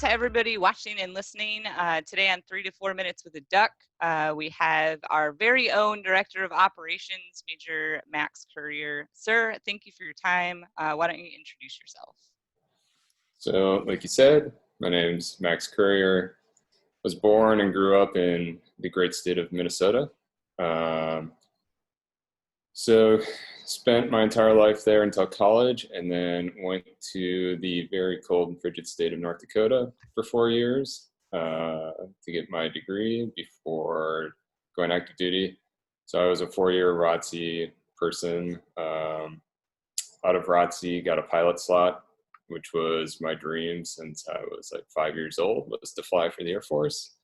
to everybody watching and listening. Today on 3 to 4 Minutes with a Duck, we have our very own Director of Operations, Major Max Currier. Sir, thank you for your time. Why don't you introduce yourself? So, like you said, my name's Max Currier. Was born and grew up in the great state of Minnesota. So spent my entire life there until college, and then went to the very cold and frigid state of North Dakota for 4 years to get my degree before going active duty. So I was a 4-year ROTC person. Out of ROTC, got a pilot slot, which was my dream since I was like 5 years old, was to fly for the Air Force.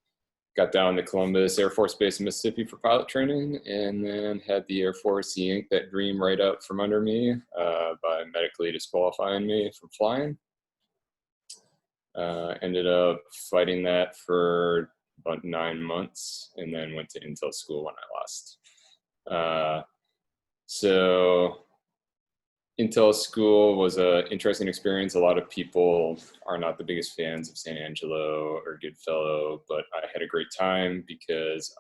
Got down to Columbus Air Force Base in Mississippi for pilot training, and then had the Air Force yank that dream right out from under me by medically disqualifying me from flying. Ended up fighting that for about 9 months, and then went to Intel school when I lost. So Intel school was an interesting experience. A lot of people are not the biggest fans of San Angelo or Goodfellow, but I had a great time because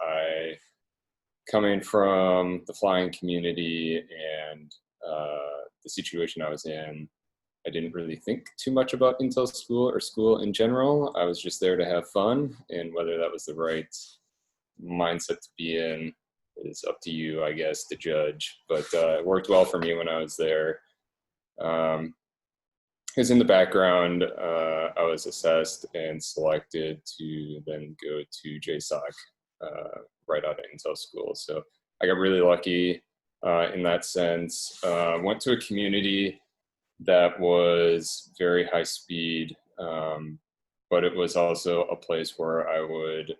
coming from the flying community and the situation I was in, I didn't really think too much about Intel school or school in general. I was just there to have fun, and whether that was the right mindset to be in is up to you, I guess, to judge. But it worked well for me when I was there. Because in the background, I was assessed and selected to then go to JSOC right out of Intel school. So I got really lucky in that sense. Went to a community that was very high speed, but it was also a place where I would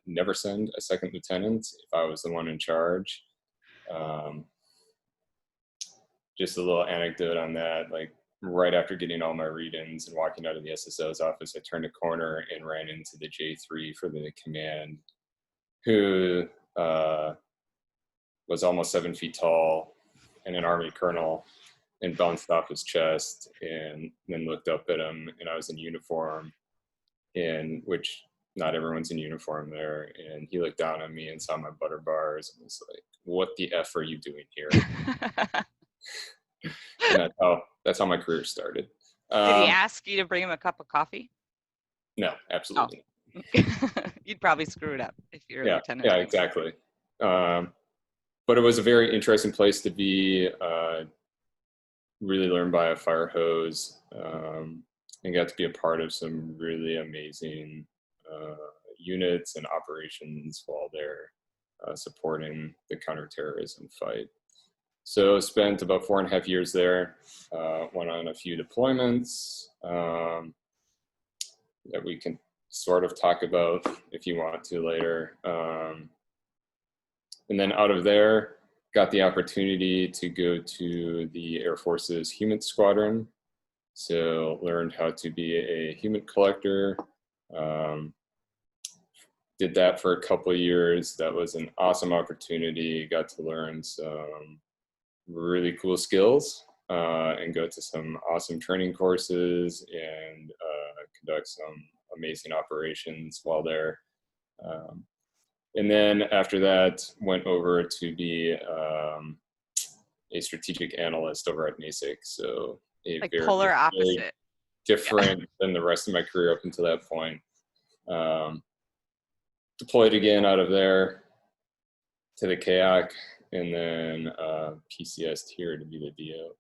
never send a second lieutenant if I was the one in charge. Just a little anecdote on that, like right after getting all my read-ins and walking out of the SSO's office, I turned a corner and ran into the J3 for the command, who was almost 7 feet tall and an Army colonel, and bounced off his chest, and then looked up at him, and I was in uniform, in which not everyone's in uniform there, and he looked down on me and saw my butter bars and was like, "What the F are you doing here?" And that's how my career started. Did he ask you to bring him a cup of coffee? No, absolutely not. You'd probably screw it up if you're a lieutenant. Yeah, exactly. But it was a very interesting place to be. Really learned by a fire hose, and got to be a part of some really amazing units and operations while they're supporting the counterterrorism fight. So spent about 4.5 years there, went on a few deployments that we can sort of talk about if you want to later. And then out of there, got the opportunity to go to the Air Force's Humid Squadron. So learned how to be a humid collector. Did that for a couple of years. That was an awesome opportunity. Got to learn some really cool skills and go to some awesome training courses and conduct some amazing operations while there. And then after that, went over to be a strategic analyst over at NASIC. So like polar opposite. Different than the rest of my career up until that point. Deployed again out of there to the KAC, and then PCS'd here to be the DO.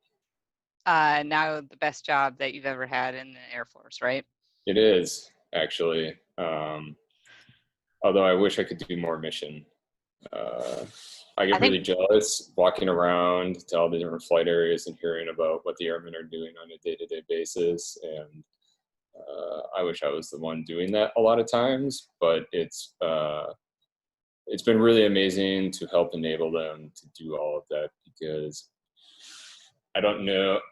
Now the best job that you've ever had in the Air Force, right? It is, actually. Although I wish I could do more mission. I get really jealous walking around to all the different flight areas and hearing about what the airmen are doing on a day-to-day basis. And I wish I was the one doing that a lot of times, but it's been really amazing to help enable them to do all of that, because I don't know,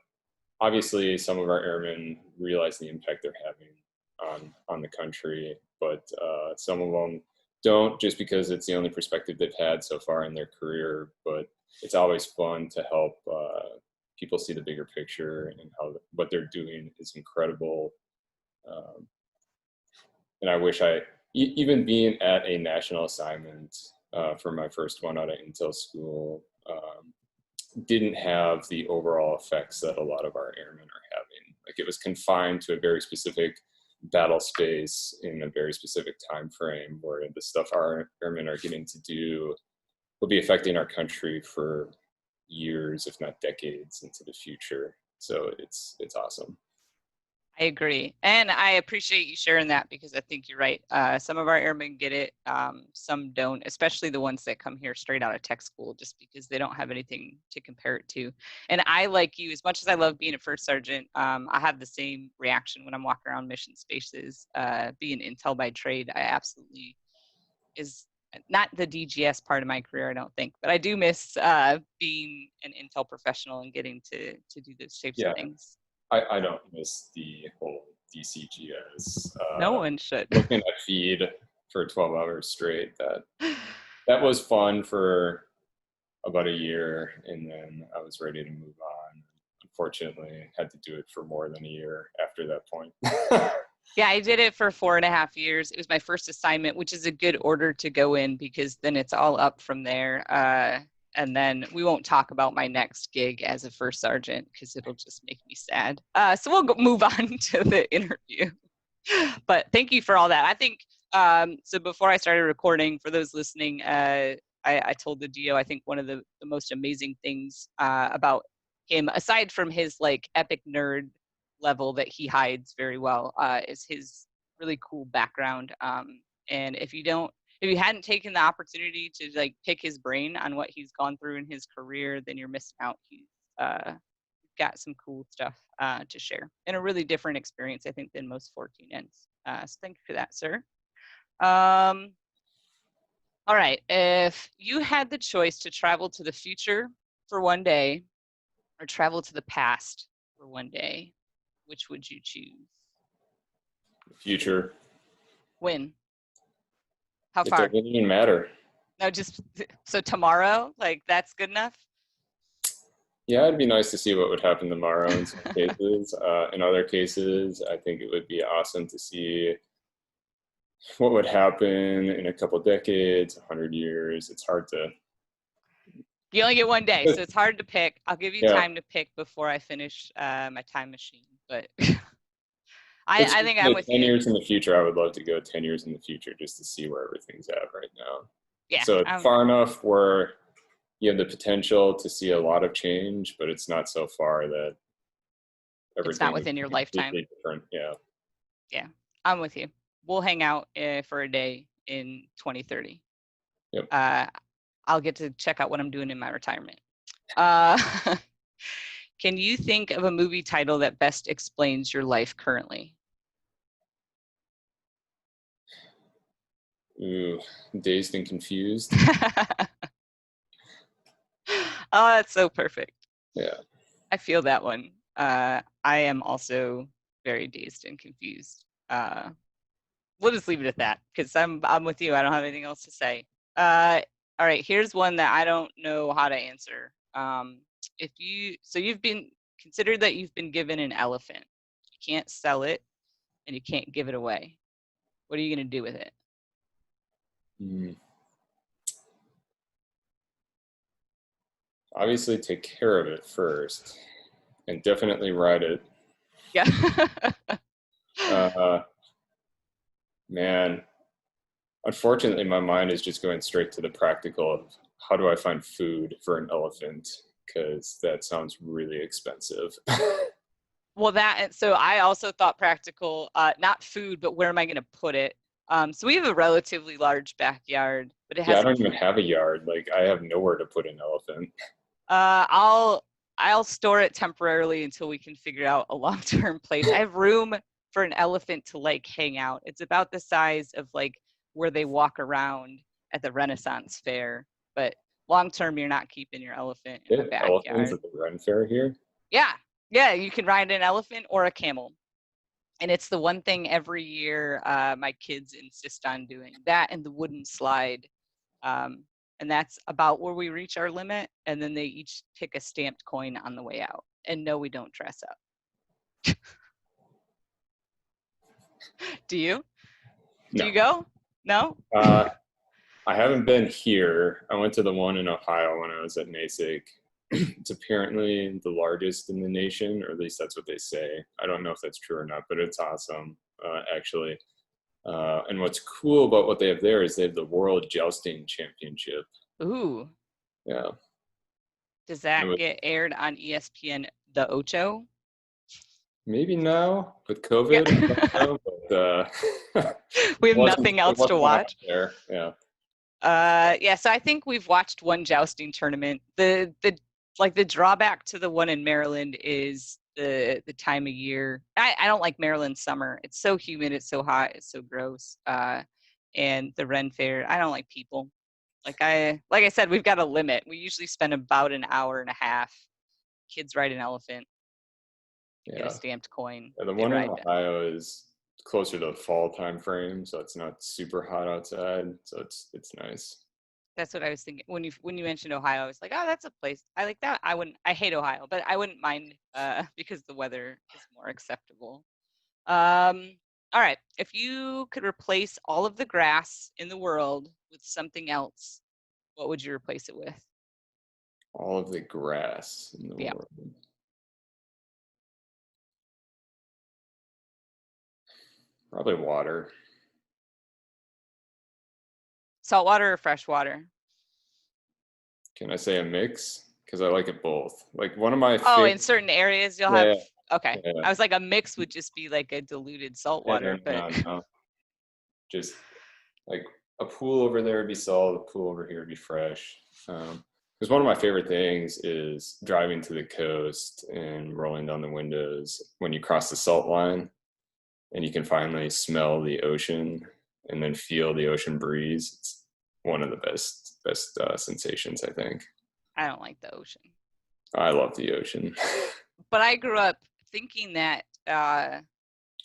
obviously some of our airmen realize the impact they're having on the country, but some of them don't, just because it's the only perspective they've had so far in their career. But it's always fun to help people see the bigger picture and how what they're doing is incredible. and I wish even being at a national assignment for my first one out of Intel school, didn't have the overall effects that a lot of our airmen are having. Like, it was confined to a very specific battle space in a very specific time frame, where the stuff our airmen are getting to do will be affecting our country for years, if not decades, into the future. So it's awesome. I agree. And I appreciate you sharing that, because I think you're right. Some of our airmen get it, some don't, especially the ones that come here straight out of tech school, just because they don't have anything to compare it to. And I, like you, as much as I love being a first sergeant, I have the same reaction when I'm walking around mission spaces. Being Intel by trade, I absolutely is not the DGS part of my career, I don't think, but I do miss being an Intel professional and getting to do those shapes of things. I don't miss the whole DCGS. No one should. Looking at feed for 12 hours straight, that was fun for about a year, and then I was ready to move on. Unfortunately, had to do it for more than a year after that point. Yeah, I did it for 4.5 years. It was my first assignment, which is a good order to go in, because then it's all up from there. And then we won't talk about my next gig as a first sergeant, because it'll just make me sad. So we'll move on to the interview. But thank you for all that. I think, so before I started recording, for those listening, I told the DO, I think one of the most amazing things about him, aside from his like epic nerd level that he hides very well, is his really cool background. And if you hadn't taken the opportunity to like pick his brain on what he's gone through in his career, then you're missing out. He's got some cool stuff to share, and a really different experience, I think, than most 14Ns. So thank you for that, sir. All right, if you had the choice to travel to the future for one day or travel to the past for one day, which would you choose? Future. When? How It far? doesn't even matter. No, just so tomorrow, like that's good enough? Yeah, it'd be nice to see what would happen tomorrow in some cases. In other cases, I think it would be awesome to see what would happen in a couple decades, 100 years. It's hard to. You only get one day, so it's hard to pick. I'll give you time to pick before I finish my time machine, but I think I'm with 10 you. years in the future, I would love to go 10 years in the future just to see where everything's at right now. Yeah. So it's far enough where you have the potential to see a lot of change, but it's not so far that everything it's not within your lifetime. Different. Yeah. Yeah, I'm with you. We'll hang out for a day in 2030. Yep. I'll get to check out what I'm doing in my retirement. Can you think of a movie title that best explains your life currently? Ooh, Dazed and Confused. Oh, that's so perfect. Yeah. I feel that one. I am also very dazed and confused. We'll just leave it at that, because I'm with you. I don't have anything else to say. All right, here's one that I don't know how to answer. You've been considered that you've been given an elephant. You can't sell it and you can't give it away. What are you gonna do with it? Obviously take care of it first, and definitely ride it. Yeah. Man, unfortunately, my mind is just going straight to the practical of how do I find food for an elephant, because that sounds really expensive. Well, so I also thought practical, not food, but where am I going to put it? So we have a relatively large backyard, but it has. Yeah, I don't even have a yard. Like, I have nowhere to put an elephant. I'll store it temporarily until we can figure out a long-term place. I have room for an elephant to like hang out. It's about the size of like where they walk around at the Renaissance Fair, but long-term, you're not keeping your elephant in the backyard. Elephants at the Ren Fair here? Yeah, you can ride an elephant or a camel. And it's the one thing every year my kids insist on doing, that and the wooden slide. And that's about where we reach our limit. And then they each pick a stamped coin on the way out. And no, we don't dress up. Do you? Do No. you go? No? Uh, I haven't been here. I went to the one in Ohio when I was at NASIG. It's apparently the largest in the nation, or at least that's what they say. I don't know if that's true or not, but it's awesome, actually. And what's cool about what they have there is they have the World Jousting Championship. Ooh. Yeah. Does It that was, get aired on ESPN The Ocho? maybe now with Yeah. COVID, I don't know, but We have wasn't nothing it else to wasn't when I watch. was there. Yeah. Yeah, so I think we've watched one jousting tournament. The like the drawback to the one in Maryland is the time of year. I don't like Maryland summer. It's so humid, it's so hot, it's so gross. And the Ren Fair, I don't like people. Like I said, we've got a limit. We usually spend about an hour and a half. Kids ride an elephant, get a Yeah. stamped coin, And the they one in ride back. Ohio is closer to the fall time frame, so it's not super hot outside, so it's nice. That's what I was thinking when you mentioned Ohio. I was like, oh, that's a place I like that. I wouldn't. I hate Ohio, but I wouldn't mind because the weather is more acceptable. All right, if you could replace all of the grass in the world with something else, what would you replace it with? All of the grass in the Yeah, world. Probably water. saltwater or freshwater? Can I say a mix? Because I like it both. Like one of my Oh, in favorite. certain areas you'll Yeah, have. Okay, yeah. I was like a mix would just be like a diluted No, saltwater, no, but no, no. Just like a pool over there would be salt, a pool over here would be fresh. Because one of my favorite things is driving to the coast and rolling down the windows when you cross the salt line and you can finally smell the ocean and then feel the ocean breeze. It's one of the best sensations, I think. I don't like the ocean. I love the ocean. But I grew up thinking that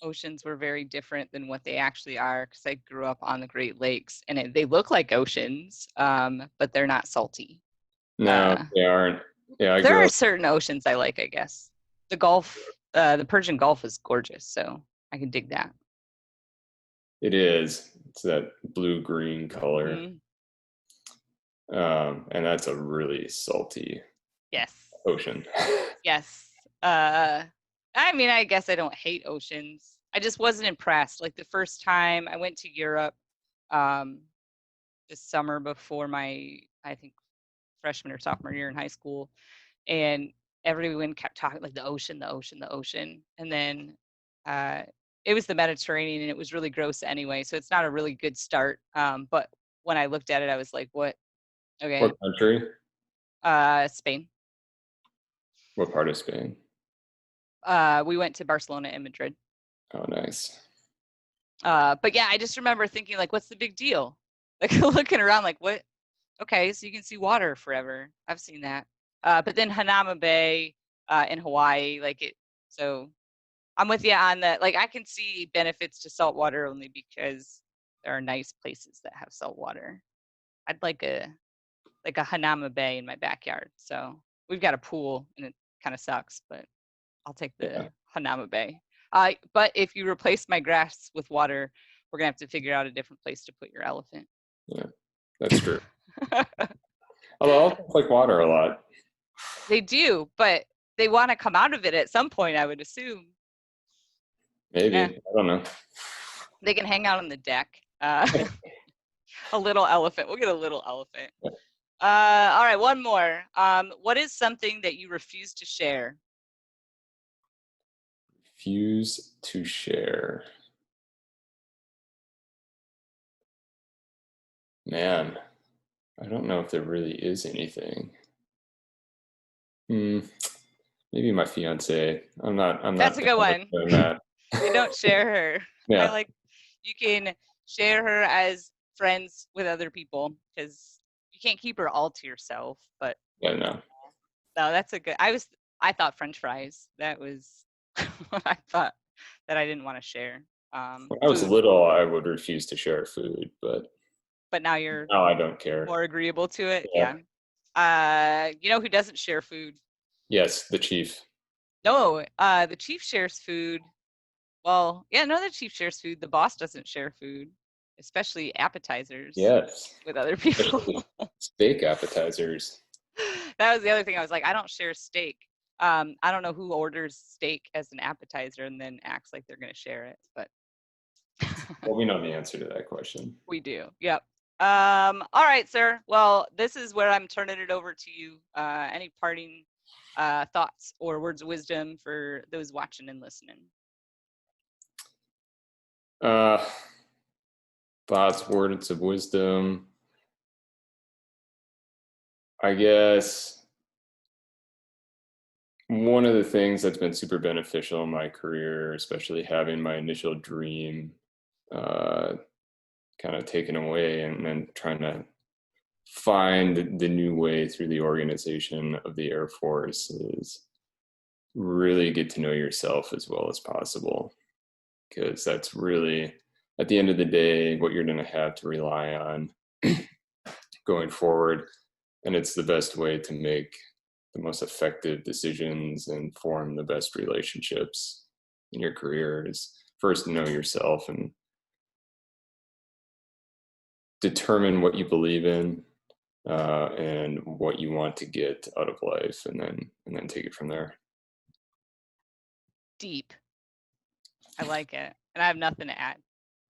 oceans were very different than what they actually are because I grew up on the Great Lakes and they look like oceans, but they're not salty. No, Uh, they aren't. Yeah, I there grew are up. certain oceans I like, I guess. The Gulf, the Persian Gulf is gorgeous, so I can dig that. It is. It's that blue green color. Mm, And that's a really salty yes, ocean. yes. Uh, I mean, I guess I don't hate oceans. I just wasn't impressed. Like the first time I went to Europe, um, this summer before my, I think, freshman or sophomore year in high school, and everyone kept talking like the ocean, the ocean, the ocean, and then uh, it was the Mediterranean, and it was really gross anyway. So it's not a really good start. But when I looked at it, I was like, "What? Okay." What country? Spain. What part of Spain? We went to Barcelona and Madrid. Oh, nice. But yeah, I just remember thinking like, "What's the big deal?" Like looking around, like, "What? Okay, so you can see water forever. I've seen that." But then Hanama Bay in Hawaii, like it. So I'm with you on that. Like I can see benefits to saltwater only because there are nice places that have saltwater. I'd like a Hanama Bay in my backyard. So we've got a pool and it kind of sucks, but I'll take the Yeah, Hanama Bay. But if you replace my grass with water, we're gonna have to figure out a different place to put your elephant. yeah, that's true. Although elephants like water a lot. They do, but they want to come out of it at some point, I would assume. Maybe. Eh, I don't know. they can hang out on the deck. A little elephant. We'll get a little elephant. All right, one more. What is something that you refuse to share? Refuse to share. Man, I don't know if there really is anything. Hmm, maybe my fiance. I'm not. I'm That's not a good one. doing that. You don't share her. I Yeah. like you can share her as friends with other people because you can't keep her all to yourself. But Yeah. No. no, that's a good. I thought French fries. That was what I thought that I didn't want to share. When I was Food, little, I would refuse to share food, but but now you're now I don't care. more agreeable to it. Yeah. Yeah. You know who doesn't share food? Yes, the chief. No, the chief shares food. Well, yeah, no, the chief shares food. The boss doesn't share food. especially appetizers Yes, with other people. especially steak appetizers. That was the other thing. I was like, I don't share steak. I don't know who orders steak as an appetizer and then acts like they're going to share it, but Well, we know the answer to that question. we do. Yep. All right, sir. Well, this is where I'm turning it over to you. Any parting thoughts or words of wisdom for those watching and listening? Uh, Thoughts, words of wisdom. I guess one of the things that's been super beneficial in my career, especially having my initial dream uh, kind of taken away and then trying to find the new way through the organization of the Air Force, is really get to know yourself as well as possible, because that's really, at the end of the day, what you're going to have to rely on going forward. And it's the best way to make the most effective decisions and form the best relationships in your career, is first know yourself and determine what you believe in, and what you want to get out of life, and then take it from there. Deep. I like it. And I have nothing to add.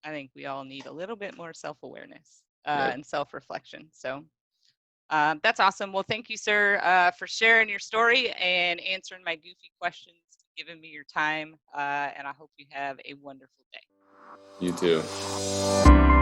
I think we all need a little bit more self-awareness Yep. and self-reflection. So that's awesome. Well, thank you, sir, for sharing your story and answering my goofy questions, giving me your time. And I hope you have a wonderful day. You too.